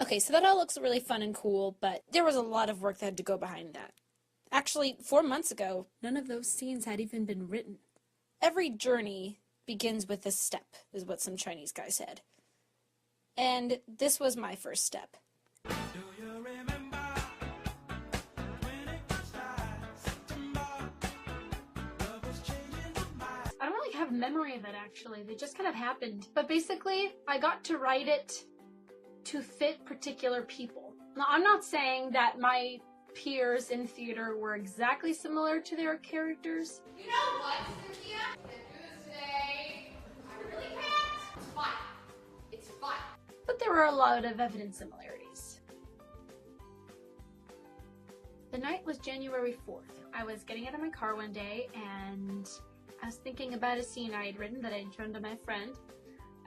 Okay, so that all looks really fun and cool, but there was a lot of work that had to go behind that. Actually, 4 months ago, none of those scenes had even been written. Every journey begins with a step, is what some Chinese guy said. And this was my first step. I don't really have memory of it, actually. They just kind of happened. But basically, I got to write it to fit particular people. Now, I'm not saying that my peers in theater were exactly similar to their characters. You know what, Cynthia? I'm gonna do this today. I really can't. It's fine. It's fine. But there were a lot of evident similarities. The night was January 4th. I was getting out of my car one day and I was thinking about a scene I had written that I had shown to my friend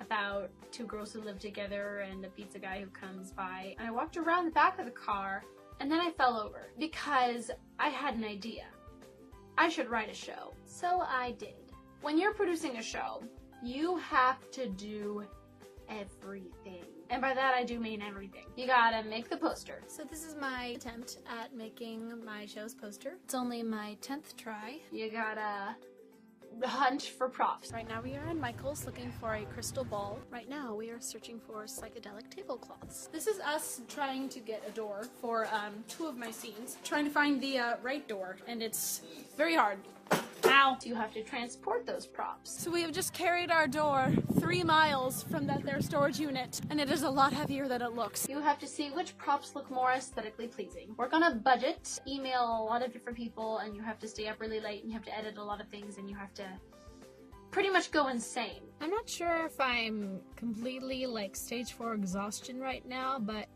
about two girls who live together and a pizza guy who comes by. And I walked around the back of the car and then I fell over because I had an idea. I should write a show. So I did. When you're producing a show, you have to do everything. And by that I do mean everything. You gotta make the poster. So this is my attempt at making my show's poster. It's only my 10th try. You gotta hunt for props. Right now we are in Michael's looking for a crystal ball. Right now we are searching for psychedelic tablecloths. This is us trying to get a door for 2 of my scenes. Trying to find the right door, and it's very hard. Ow! You have to transport those props. So we have just carried our door 3 miles from their storage unit, and it is a lot heavier than it looks. You have to see which props look more aesthetically pleasing. Work on a budget, email a lot of different people, and you have to stay up really late, and you have to edit a lot of things, and you have to pretty much go insane. I'm not sure if I'm completely like stage 4 exhaustion right now, but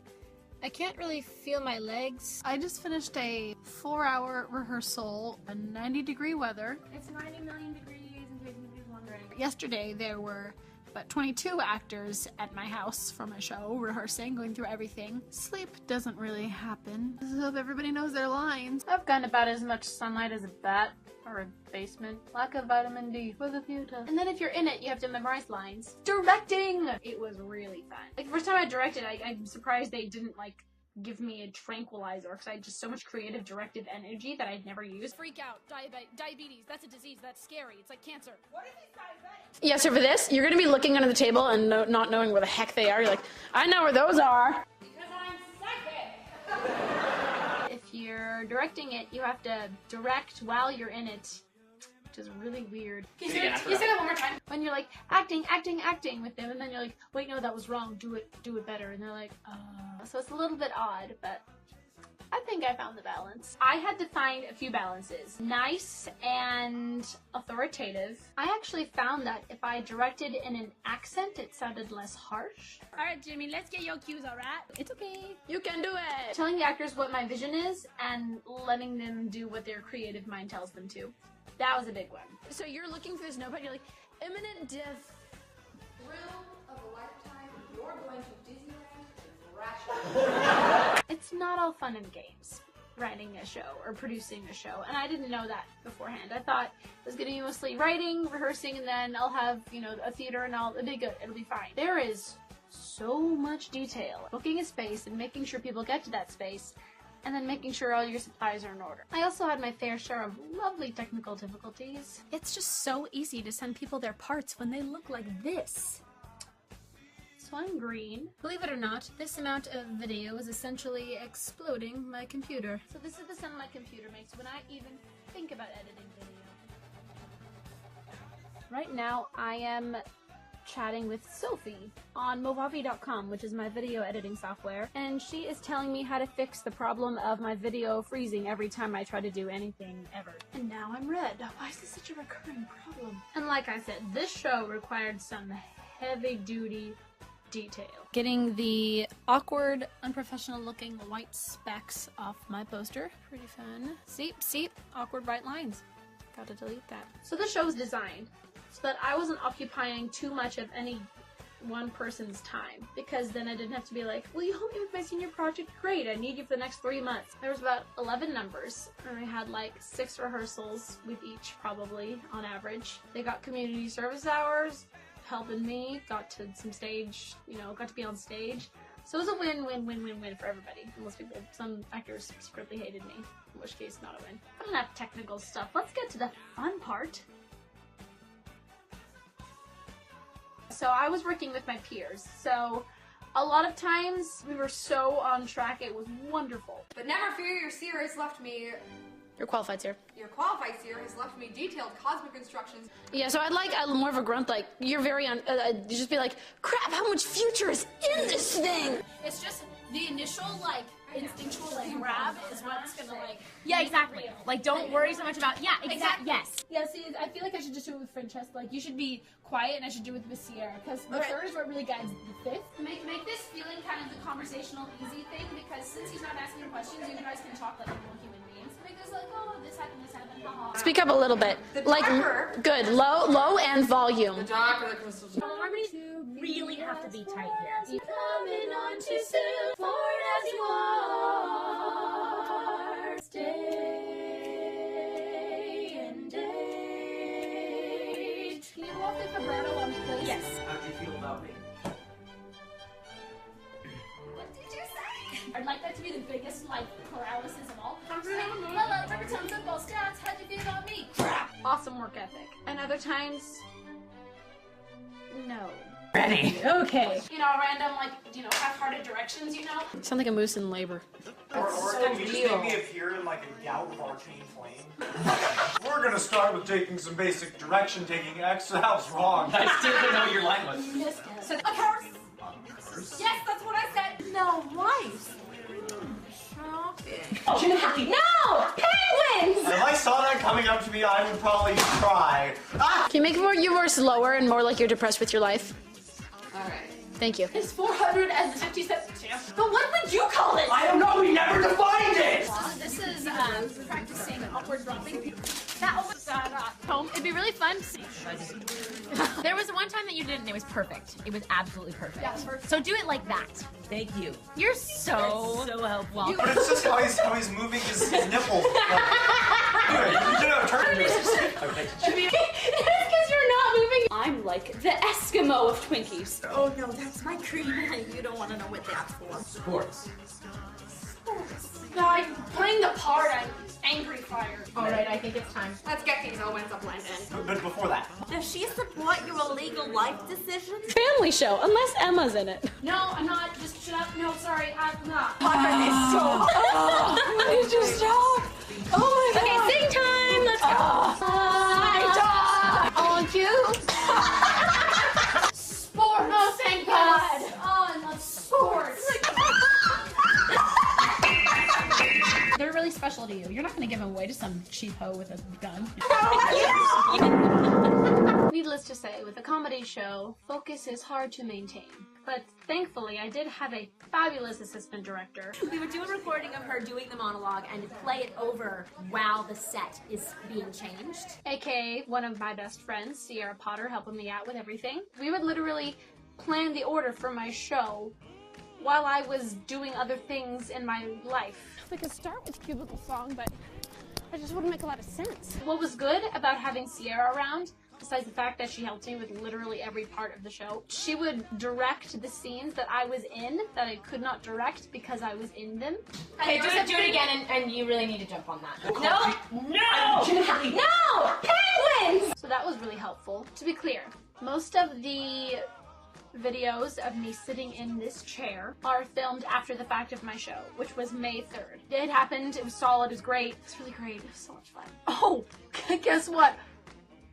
I can't really feel my legs. I just finished a 4-hour rehearsal in 90-degree weather. It's 90 million degrees in case anybody's wondering. Yesterday there were about 22 actors at my house for my show, rehearsing, going through everything. Sleep doesn't really happen. I hope everybody knows their lines. I've gotten about as much sunlight as a bat or a basement. Lack of vitamin D for the theater. And then if you're in it, you have to memorize lines. Directing! It was really fun. Like, the first time I directed, I'm surprised they didn't, like, give me a tranquilizer because I had just so much creative directive energy that I'd never used. Freak out, diabetes, that's a disease, that's scary, it's like cancer. What is this diabetic? Yeah, so for this, you're gonna be looking under the table and not knowing where the heck they are. You're like, I know where those are. Because I'm psychic. If you're directing it, you have to direct while you're in it, which is really weird. Can you say that one more time? When you're like, acting with them, and then you're like, wait, no, that was wrong, do it better. And they're like, So it's a little bit odd, but I think I found the balance. I had to find a few balances. Nice and authoritative. I actually found that if I directed in an accent, it sounded less harsh. Alright, Jimmy, let's get your cues, alright? It's okay, you can do it. Telling the actors what my vision is and letting them do what their creative mind tells them to. That was a big one. So you're looking for this notepad, you're like, imminent death. Thrill of a lifetime. You're going to Disneyland to thrash. It's not all fun and games, writing a show or producing a show, and I didn't know that beforehand. I thought it was going to be mostly writing, rehearsing, and then I'll have, a theater and it'll be good, it'll be fine. There is so much detail. Booking a space and making sure people get to that space, and then making sure all your supplies are in order. I also had my fair share of lovely technical difficulties. It's just so easy to send people their parts when they look like this. So I'm green. Believe it or not, this amount of video is essentially exploding my computer. So this is the sound my computer makes when I even think about editing video. Right now, I am chatting with Sophie on Movavi.com, which is my video editing software, and she is telling me how to fix the problem of my video freezing every time I try to do anything ever. And now I'm red. Why is this such a recurring problem? And like I said, this show required some heavy-duty detail. Getting the awkward, unprofessional looking white specks off my poster. Pretty fun. See? Awkward white lines. Gotta delete that. So the show was designed so that I wasn't occupying too much of any one person's time, because then I didn't have to be like, will you help me with my senior project? Great, I need you for the next 3 months. There was about 11 numbers, and I had like 6 rehearsals with each, probably, on average. They got community service hours, helping me, got to some stage, got to be on stage. So it was a win-win-win-win-win for everybody. Most people, some actors secretly hated me, in which case not a win. Enough technical stuff. Let's get to the fun part. So I was working with my peers, so a lot of times we were so on track, it was wonderful. But never fear, your seer has left me. You're qualified, sir. Your qualified seer has left me detailed cosmic instructions. Yeah, so I'd like more of a grunt, like, you're very on, you just be like, crap, how much future is in this thing? It's just the initial, like, instinctual, like, grab is what's gonna, like... Yeah, exactly. Like, don't worry so much about, yeah, exactly, yes. Yeah, see, I feel like I should just do it with Francesca. Like, you should be quiet and I should do it with Sierra. Because the third is what really guides the fifth. Make this feeling kind of the conversational, easy thing, because since he's not asking you questions, you guys can talk like normal human beings. Because, like, oh, this happened, haha. Speak up a little bit. Like, good, low and volume. The doctor, the crystal. Harmonies really have to be tight here. Coming on too soon, forward as you are. Stay and date. Can you go off the vibrato on place? Yes. How'd you feel about me? What did you say? I'd like that to be the biggest, like, paralysis of all. Hello, Rivertown football stats. How'd you feel about me? Awesome work ethic. And other times, no. Ready. Okay. You know, random, like, you know, half-hearted directions, you know? Sound like a moose in labor. Or can you just make me appear in like a gout of arcane flame? We're gonna start with taking some basic direction, taking X. That was wrong. I still don't know what your line was. So, a curse. Yes, that's what I said. No, life. No! Penguins! If I saw that coming up to me, I would probably cry. Ah! Can you make your voice lower and more like you're depressed with your life? Alright. Thank you. It's 457. But what would you call it? I don't know, we never defined it! This is practicing upward dropping. That was home. It'd be really fun. There was one time that you did and it was perfect. It was absolutely perfect. Yeah, perfect. So do it like that. Thank you. You're so helpful. But it's just how he's moving his nipple. Like, good. You did have turn. It's because you're not moving. I'm like the Eskimo of Twinkies. Oh no, that's my cream. You don't want to know what that's for. Sports. No, I'm playing the part. I'm angry fire. Alright, I think it's time. Let's get things all went up blend in. But before that. Does she support your illegal life decisions? Family show, unless Emma's in it. No, I'm not. Just shut up. No, sorry, I'm not. It's just stop. Oh my god. Okay, sing time. Let's go. On cue. Sport. Oh, thank God. Oh, I love sports. They're really special to you. You're not going to give them away to some cheapo with a gun. Needless to say, with a comedy show, focus is hard to maintain. But thankfully, I did have a fabulous assistant director. We would do a recording of her doing the monologue and play it over while the set is being changed. AKA one of my best friends, Sierra Potter, helping me out with everything. We would literally plan the order for my show while I was doing other things in my life. We could start with Cubicle Song, but it just wouldn't make a lot of sense. What was good about having Sierra around, besides the fact that she helped me with literally every part of the show, she would direct the scenes that I was in that I could not direct because I was in them. Okay, do it again and you really need to jump on that. No! No! Penguins! So that was really helpful. To be clear, most of the videos of me sitting in this chair are filmed after the fact of my show, which was May 3rd. It happened, it was solid, it was great. It was really great, it was so much fun. Oh, guess what?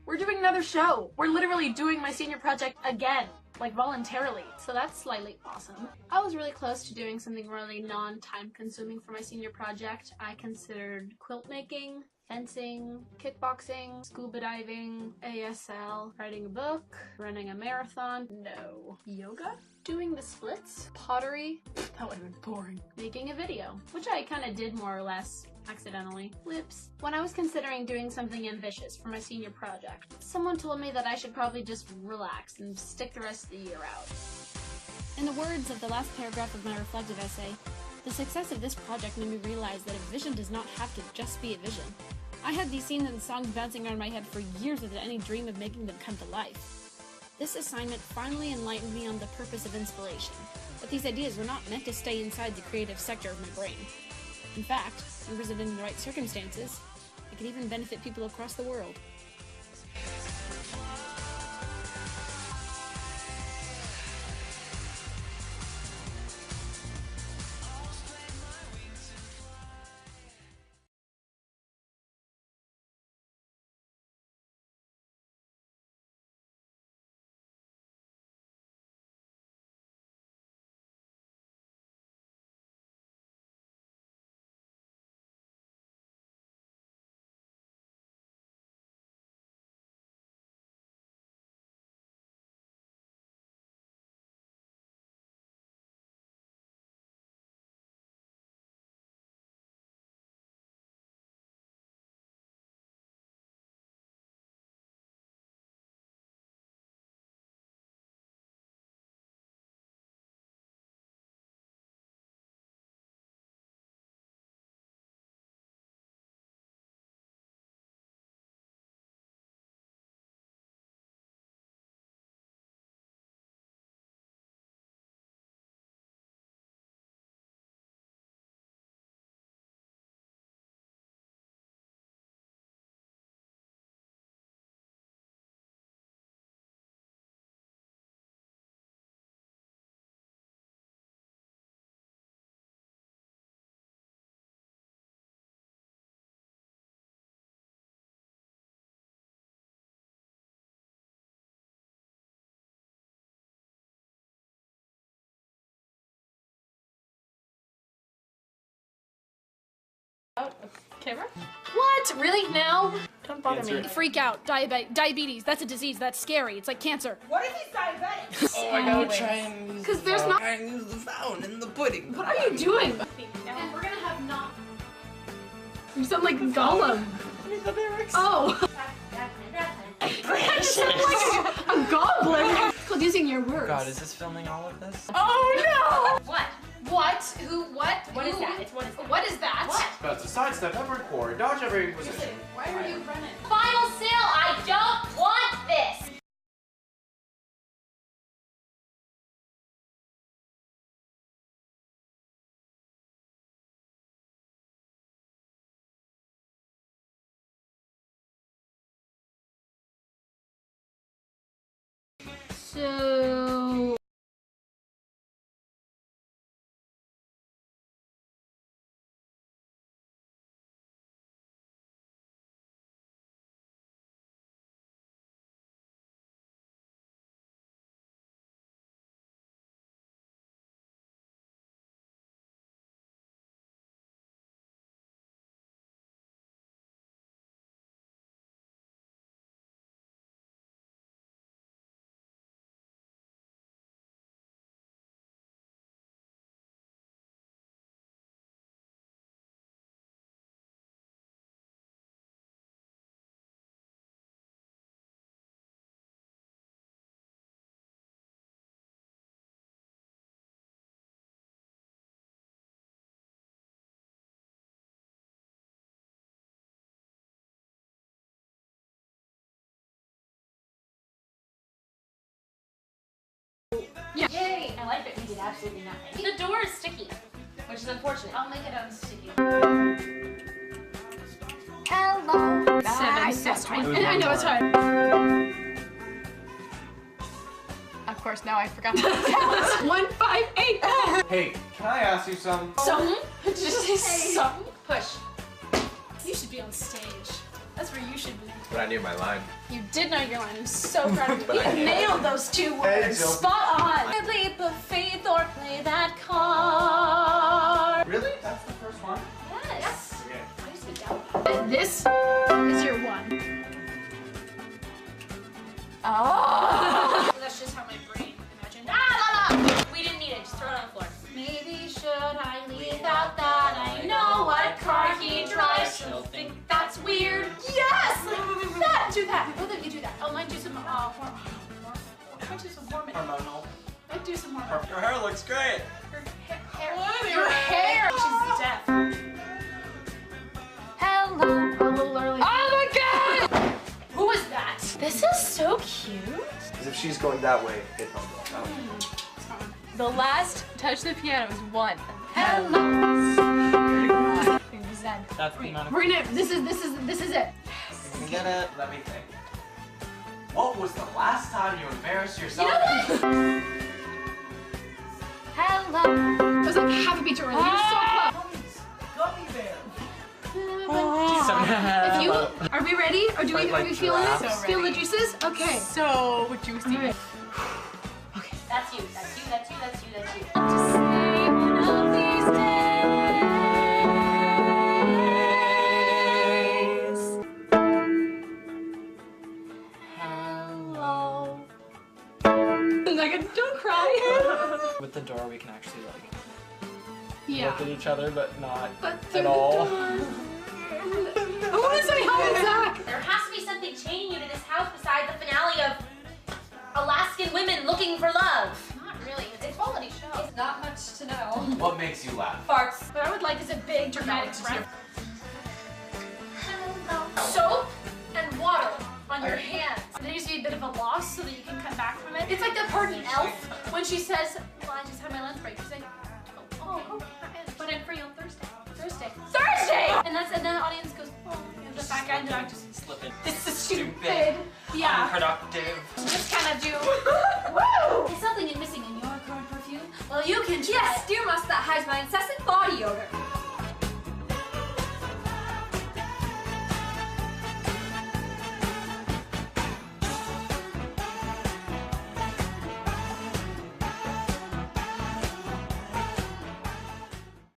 We're doing another show. We're literally doing my senior project again, like voluntarily. So that's slightly awesome. I was really close to doing something really non-time consuming for my senior project. I considered quilt making, fencing, kickboxing, scuba diving, ASL, writing a book, running a marathon, no. Yoga? Doing the splits, pottery, that would have been boring. Making a video, which I kind of did more or less accidentally. Lips. When I was considering doing something ambitious for my senior project, someone told me that I should probably just relax and stick the rest of the year out. In the words of the last paragraph of my reflective essay, the success of this project made me realize that a vision does not have to just be a vision. I had these scenes and songs bouncing around my head for years without any dream of making them come to life. This assignment finally enlightened me on the purpose of inspiration. But these ideas were not meant to stay inside the creative sector of my brain. In fact, when presented in the right circumstances, it could even benefit people across the world. Camera? What? Really? Now? Don't bother me. Freak out. Diabetes. That's a disease. That's scary. It's like cancer. What if he's diabetic? Oh, I gotta try and use Because there's not. try and use the fountain in the pudding. What are you doing? And we're gonna have not. You sound like Gollum. Oh. I sound like a goblin. It's called using your words. God, is this filming all of this? Oh no! What? What? Who? What? What is Who? that? It's what is that? What is that? What? That's a sidestep, every core, dodge every position. Why are you running? Final sale, I don't want this! So. Yeah. Yay! I like that we did absolutely nothing. The door is sticky, which is unfortunate. I'll make it unsticky. Hello! 7, 6, 20. I know it's hard. Of course, now I forgot how to count. 1, 5, 8. Hey, can I ask you something? Something? Just say something. Push. You should be on stage. That's where you should be. But I knew my line. You did know your line. I'm so proud of you. But I You can't. nailed those 2 Hey, words. Jill. Spot on. Leap of faith or play that card. Really? That's the first one? Yes. Okay. I used to doubt. And this is your 1. Oh. That's just how my brain imagined. Ah, we didn't need it. Just throw it on the floor. Maybe should I leave out that I know what car he drives? She'll think that's weird. Yes! That! Do that. Both of you do that. Oh, might do some hormone. Might do some hormone. Hormonal. Might do some hormone. Your hair looks great. Your hair! She's deaf. Hello. A little early. Oh my god! Who is that? This is so cute. Because if she's going that way, it don't go that way. The last touch the piano is 1. Hello. That's the amount of. We're gonna. This is it. You get it? Let me think. What was the last time you embarrassed yourself? Hello. It was like half a beat too early. You're so close. Gummy bear. If you are we ready? Or do we Like are we feeling it? giraffes. Feel the juices? Okay. So juicy. Alright. That's you. That's you. That's you. That's you. That's you. Hello. Like, don't cry. With the door, we can actually like Yeah. look at each other, but not But through at the all. door. I want to say hi to Zach. There has to be something chaining you to this house besides the finale of Alaskan women looking for love. Not really. It's a quality show. It's not much to know. What makes you laugh? Farts. What I would like is a big dramatic breath. Soap and water on your hands. There needs to be a bit of a loss so that you can come back from it. It's like the part in Elf when she says, well, I just had my lunch break. She's like, oh, but I'm free on Thursday. Thursday. And then the audience goes, oh, and the fat guy in the back just, Slipping. this is Stupid. Yeah. Unproductive. Just kind of do. Woo! Is something missing in your current perfume? Well, you can try. Yes, dear musk that has my incessant body odor.